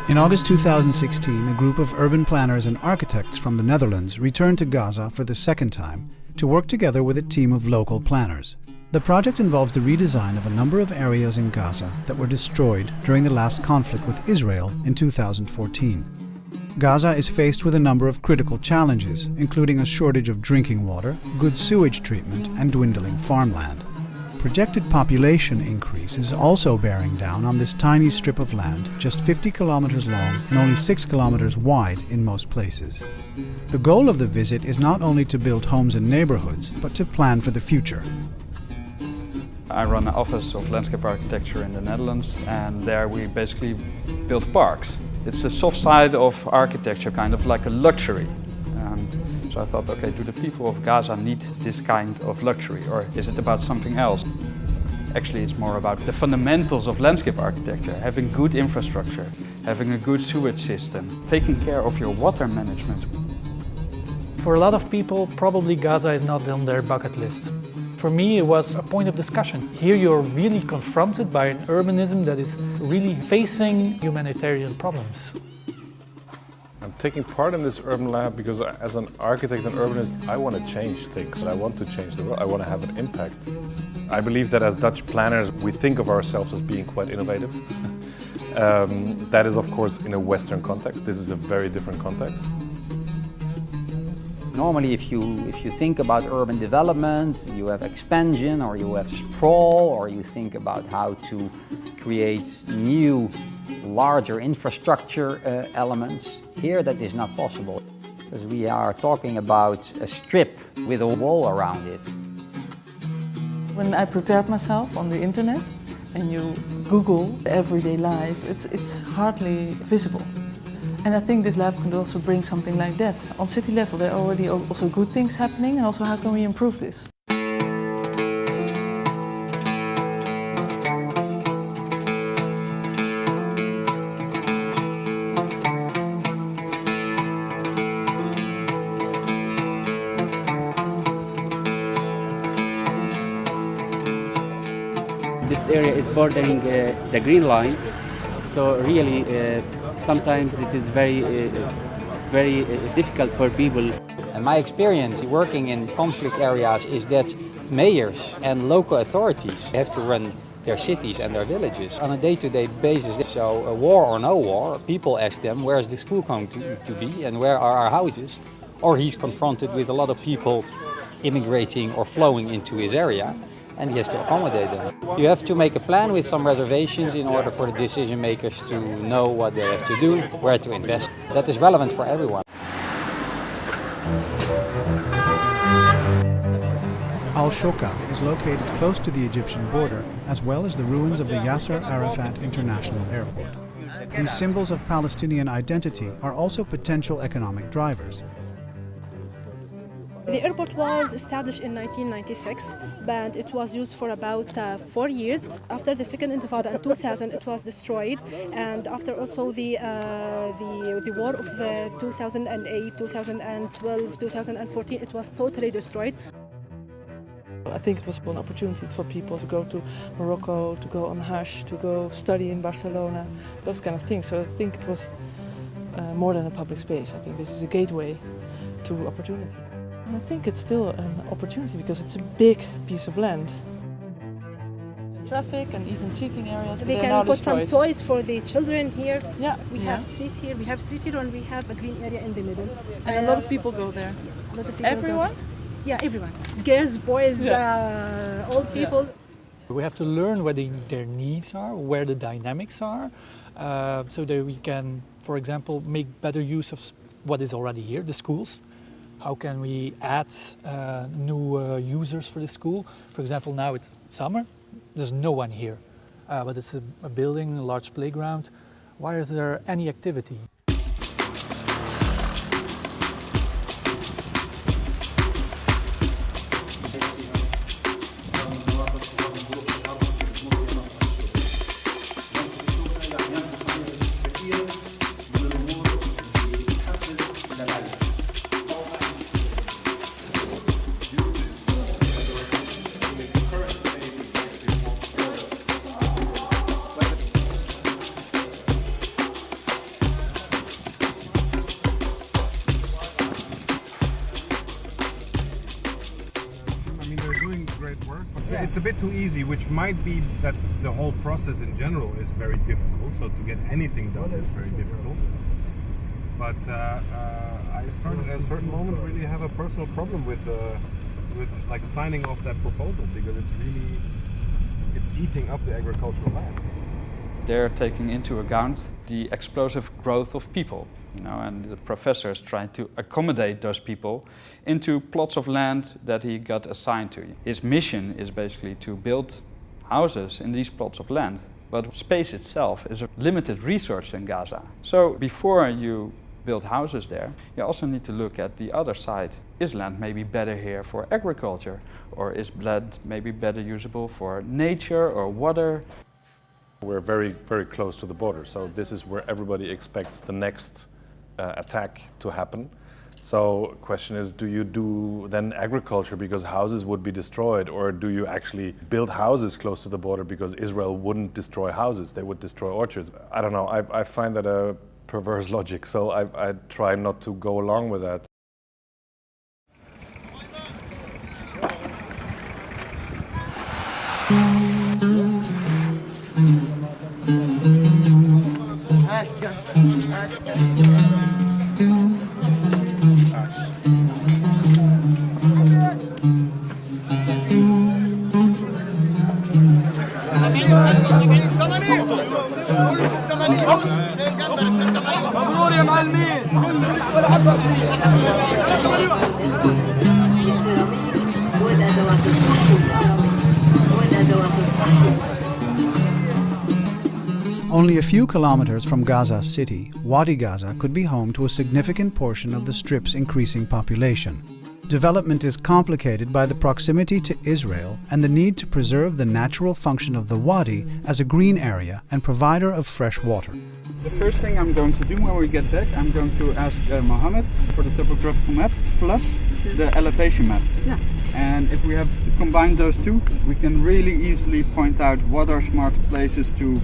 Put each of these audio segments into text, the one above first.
In August 2016, a group of urban planners and architects from the Netherlands returned to Gaza for the second time to work together with a team of local planners. The project involves the redesign of a number of areas in Gaza that were destroyed during the last conflict with Israel in 2014. Gaza is faced with a number of critical challenges, including a shortage of drinking water, good sewage treatment, and dwindling farmland. Projected population increase is also bearing down on this tiny strip of land, just 50 kilometers long and only 6 kilometers wide in most places. The goal of the visit is not only to build homes and neighborhoods, but to plan for the future. I run an office of landscape architecture in the Netherlands, and there we basically build parks. It's the soft side of architecture, kind of like a luxury. So I thought, okay, do the people of Gaza need this kind of luxury, or is it about something else? Actually, it's more about the fundamentals of landscape architecture, having good infrastructure, having a good sewage system, taking care of your water management. For a lot of people, probably Gaza is not on their bucket list. For me, it was a point of discussion. Here you're really confronted by an urbanism that is really facing humanitarian problems. I'm taking part in this urban lab because as an architect and urbanist, I want to change things. I want to change the world. I want to have an impact. I believe that as Dutch planners, we think of ourselves as being quite innovative. That is, of course, in a Western context. This is a very different context. Normally, if you think about urban development, you have expansion or you have sprawl, or you think about how to create new, larger infrastructure elements. Here that is not possible, because we are talking about a strip with a wall around it. When I prepared myself on the internet and you Google everyday life, it's hardly visible. And I think this lab can also bring something like that. On city level, there are already also good things happening, and also how can we improve this? This area is bordering the Green Line, so really sometimes it is very difficult for people. And my experience working in conflict areas is that mayors and local authorities have to run their cities and their villages on a day-to-day basis. So a war or no war, people ask them, where is the school going to be and where are our houses? Or he's confronted with a lot of people immigrating or flowing into his area, and he has to accommodate them. You have to make a plan with some reservations in order for the decision makers to know what they have to do, where to invest. That is relevant for everyone. Al-Shoka is located close to the Egyptian border, as well as the ruins of the Yasser Arafat International Airport. These symbols of Palestinian identity are also potential economic drivers. The airport was established in 1996, but it was used for about 4 years. After the second Intifada in 2000, it was destroyed, and after also the war of 2008, 2012, 2014, it was totally destroyed. I think it was an opportunity for people to go to Morocco, to go on Hajj, to go study in Barcelona, those kind of things. So I think it was more than a public space. I think this is a gateway to opportunity. I think it's still an opportunity because it's a big piece of land. Traffic and even seating areas. They can put some toys for the children here. Yeah, we have street here. We have street here, and we have a green area in the middle. And a lot of people go there. A lot of people everyone? Yeah, everyone. Girls, boys, old people. Yeah. We have to learn where their needs are, where the dynamics are, so that we can, for example, make better use of what is already here, the schools. How can we add new users for the school? For example, now it's summer, there's no one here, but it's a building, a large playground. Why is there any activity? it's a bit too easy, which might be that the whole process in general is very difficult. So to get anything done is very difficult. But I started at a certain moment really have a personal problem with like signing off that proposal, because it's eating up the agricultural land. They're taking into account the explosive growth of people, you know, and the professor is trying to accommodate those people into plots of land that he got assigned to. His mission is basically to build houses in these plots of land, but space itself is a limited resource in Gaza. So before you build houses there, you also need to look at the other side. Is land maybe better here for agriculture, or is land maybe better usable for nature or water? We're very, very close to the border, so this is where everybody expects the next attack to happen. So question is, do you do then agriculture because houses would be destroyed, or do you actually build houses close to the border because Israel wouldn't destroy houses, they would destroy orchards? I don't know, I find that a perverse logic, so I try not to go along with that. Only a few kilometers from Gaza city, Wadi Gaza could be home to a significant portion of the Strip's increasing population. Development is complicated by the proximity to Israel and the need to preserve the natural function of the wadi as a green area and provider of fresh water. The first thing I'm going to do when we get back, I'm going to ask Mohammed for the topographical map plus the elevation map. Yeah. And if we have combined those two, we can really easily point out what are smart places to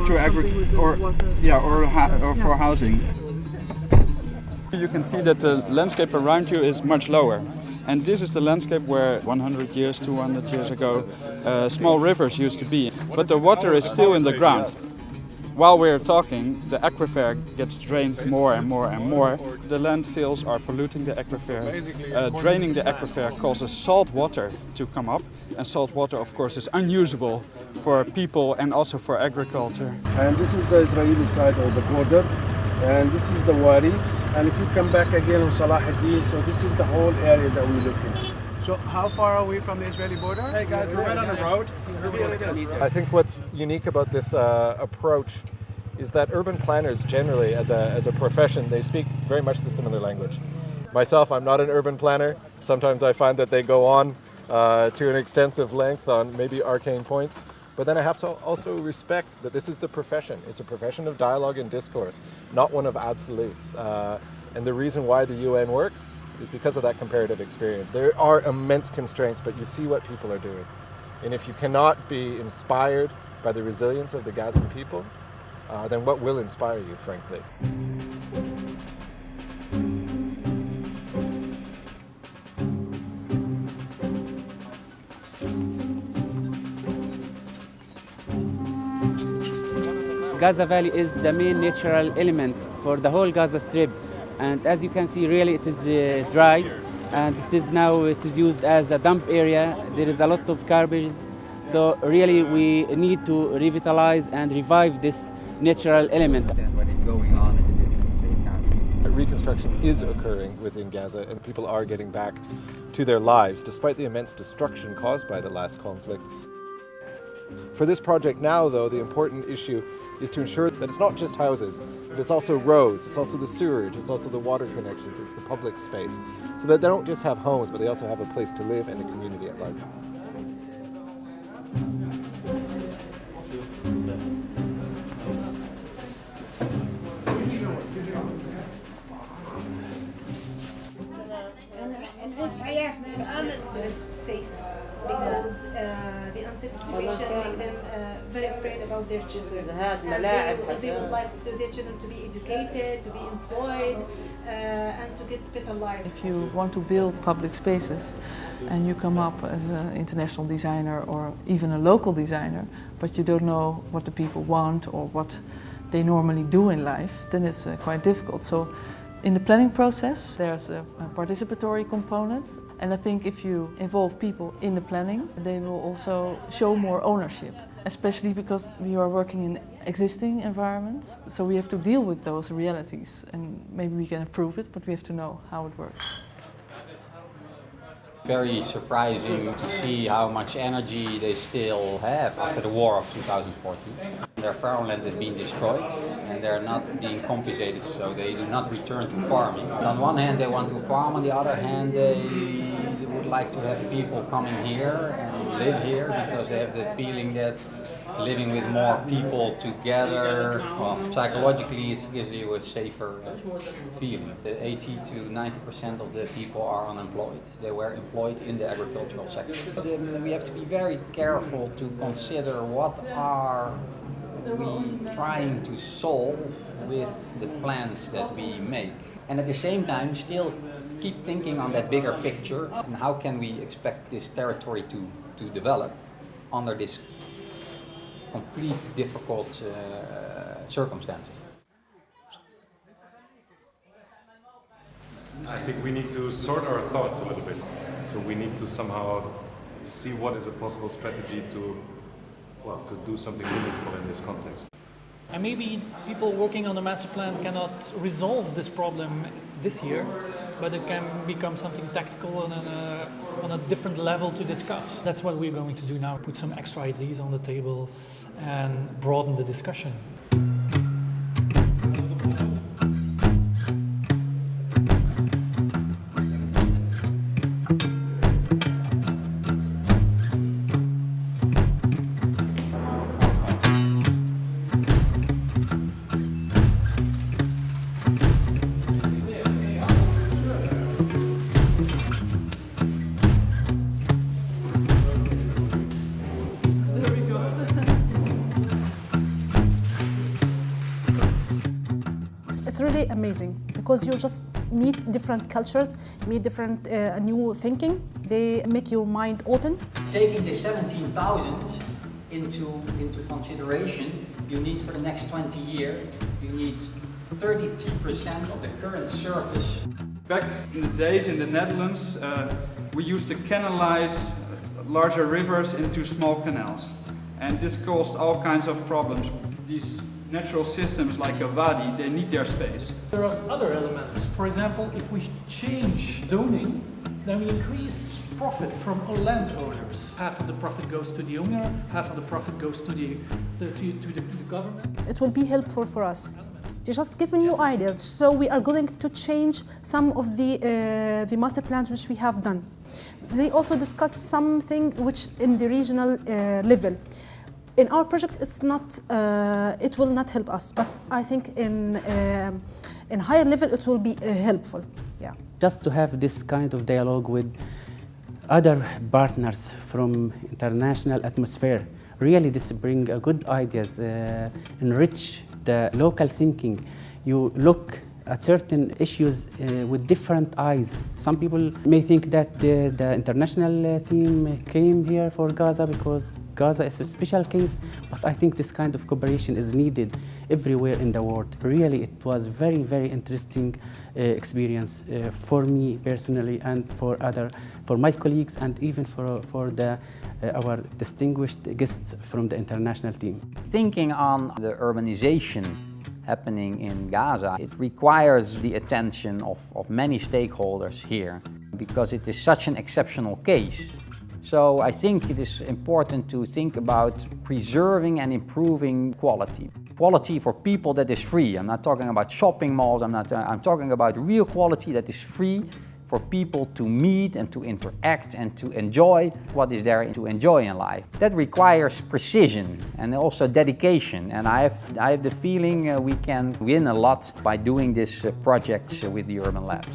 do agriculture or water. Yeah, or for housing. You can see that the landscape around you is much lower. And this is the landscape where 100 years, 200 years ago, small rivers used to be. But the water is still in the ground. While we're talking, the aquifer gets drained more and more and more. The landfills are polluting the aquifer. Draining the aquifer causes salt water to come up. And salt water, of course, is unusable for people and also for agriculture. And this is the Israeli side of the border. And this is the wadi. And if you come back again on Salah ad-Din, so this is the whole area that we look at. So how far are we from the Israeli border? Hey guys, we're right on the road. I think what's unique about this approach is that urban planners generally, as a profession, they speak very much the similar language. Myself, I'm not an urban planner. Sometimes I find that they go on to an extensive length on maybe arcane points. But then I have to also respect that this is the profession. It's a profession of dialogue and discourse, not one of absolutes. And the reason why the UN works is because of that comparative experience. There are immense constraints, but you see what people are doing. And if you cannot be inspired by the resilience of the Gazan people, then what will inspire you, frankly? Gaza Valley is the main natural element for the whole Gaza Strip, and as you can see, really it is dry, and it is used as a dump area. There is a lot of garbage, so really we need to revitalize and revive this natural element. What is going on in the different countries. Reconstruction is occurring within Gaza, and people are getting back to their lives despite the immense destruction caused by the last conflict. For this project now, though, the important issue is to ensure that it's not just houses, but it's also roads, it's also the sewerage, it's also the water connections, it's the public space, so that they don't just have homes, but they also have a place to live and a community at large. Safe, because the unsafe situation make them very afraid about their children. And they would like their children to be educated, to be employed, and to get better life. If you want to build public spaces and you come up as an international designer or even a local designer, but you don't know what the people want or what they normally do in life, then it's quite difficult. So in the planning process, there's a participatory component, and I think if you involve people in the planning, they will also show more ownership, especially because we are working in existing environments, so we have to deal with those realities, and maybe we can improve it, but we have to know how it works. Very surprising to see how much energy they still have after the war of 2014. Their farmland is being destroyed and they're not being compensated, so they do not return to farming. On one hand they want to farm, on the other hand they would like to have people coming here and live here because they have the feeling that living with more people together, well, psychologically it gives you a safer feeling. 80 to 90% of the people are unemployed. They were employed in the agricultural sector. We have to be very careful to consider what are we trying to solve with the plans that we make. And at the same time still keep thinking on that bigger picture and how can we expect this territory to develop under this complete difficult circumstances. I think we need to sort our thoughts a little bit. So we need to somehow see what is a possible strategy to do something meaningful in this context. And maybe people working on the master plan cannot resolve this problem this year, but it can become something tactical and on a different level to discuss. That's what we're going to do now, put some extra ideas on the table and broaden the discussion. It's really amazing because you just meet different cultures, meet different new thinking. They make your mind open. Taking the 17,000 into consideration, you need for the next 20 years, you need 33% of the current surface. Back in the days in the Netherlands, we used to canalize larger rivers into small canals. And this caused all kinds of problems. These natural systems like a wadi, they need their space. There are other elements. For example, if we change zoning, then we increase profit from all landowners. Half of the profit goes to the owner, half of the profit goes to the government. It will be helpful for us. They're just giving you ideas. So we are going to change some of the master plans which we have done. They also discuss something which in the regional level. In our project, it's not. It will not help us, but I think in higher level it will be helpful. Yeah. Just to have this kind of dialogue with other partners from international atmosphere, really this bring good ideas, enrich the local thinking. You look at certain issues with different eyes. Some people may think that the international team came here for Gaza because Gaza is a special case, but I think this kind of cooperation is needed everywhere in the world. Really, it was very, very interesting experience for me personally and for my colleagues and even for our distinguished guests from the international team. Thinking on the urbanization happening in Gaza, it requires the attention of many stakeholders here because it is such an exceptional case. So I think it is important to think about preserving and improving quality. Quality for people that is free. I'm not talking about shopping malls, I'm talking about real quality that is free for people to meet and to interact and to enjoy what is there to enjoy in life. That requires precision and also dedication, and I have the feeling we can win a lot by doing this project with the Urban Labs.